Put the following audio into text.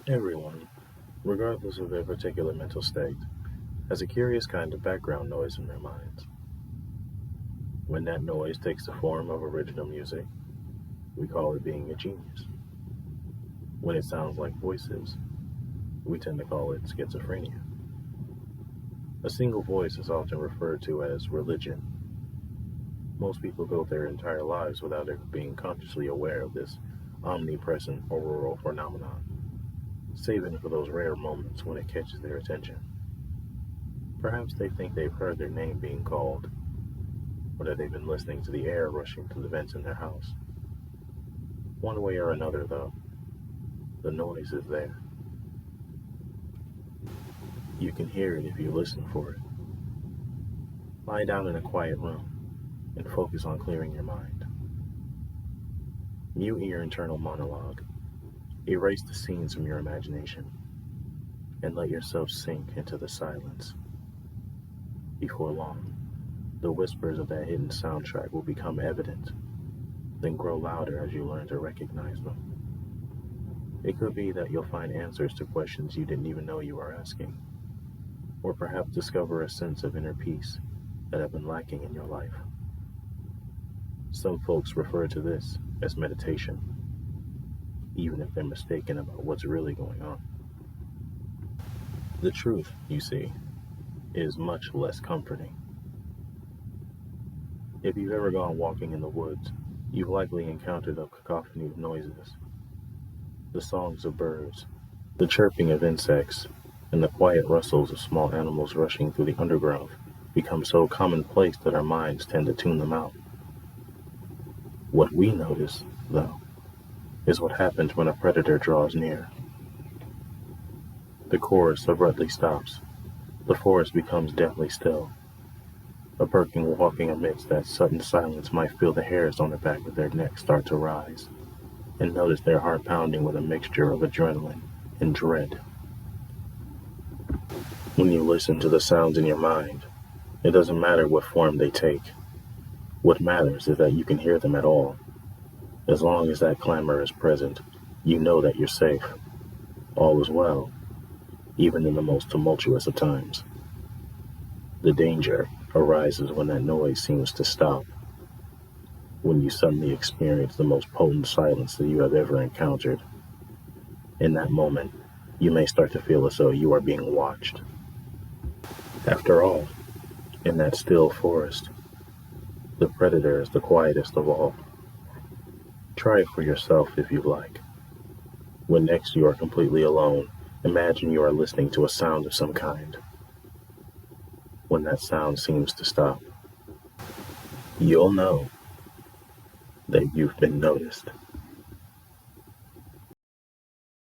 Everyone, regardless of their particular mental state, has a curious kind of background noise in their minds. When that noise takes the form of original music, we call it being a genius. When it sounds like voices, we tend to call it schizophrenia. A single voice is often referred to as religion. Most people go their entire lives without ever being consciously aware of this omnipresent auroral phenomenon, saving it for those rare moments when it catches their attention. Perhaps they think they've heard their name being called, or that they've been listening to the air rushing through the vents in their house. One way or another, though, the noise is there. You can hear it if you listen for it. Lie down in a quiet room and focus on clearing your mind. Mute your internal monologue. Erase the scenes from your imagination and let yourself sink into the silence. Before long, the whispers of that hidden soundtrack will become evident, then grow louder as you learn to recognize them. It could be that you'll find answers to questions you didn't even know you were asking, or perhaps discover a sense of inner peace that have been lacking in your life. Some folks refer to this as meditation, even if they're mistaken about what's really going on. The truth, you see, is much less comforting. If you've ever gone walking in the woods, you've likely encountered a cacophony of noises. The songs of birds, the chirping of insects, and the quiet rustles of small animals rushing through the undergrowth become so commonplace that our minds tend to tune them out. What we notice, though, is what happens when a predator draws near. The chorus abruptly stops. The forest becomes deathly still. A person walking amidst that sudden silence might feel the hairs on the back of their neck start to rise, and notice their heart pounding with a mixture of adrenaline and dread. When you listen to the sounds in your mind, it doesn't matter what form they take. What matters is that you can hear them at all. As long as that clamor is present, you know that you're safe. All is well, even in the most tumultuous of times. The danger arises when that noise seems to stop, when you suddenly experience the most potent silence that you have ever encountered. In that moment, you may start to feel as though you are being watched. After all, in that still forest, the predator is the quietest of all. Try it for yourself if you like. When next you are completely alone, imagine you are listening to a sound of some kind. When that sound seems to stop, you'll know that you've been noticed.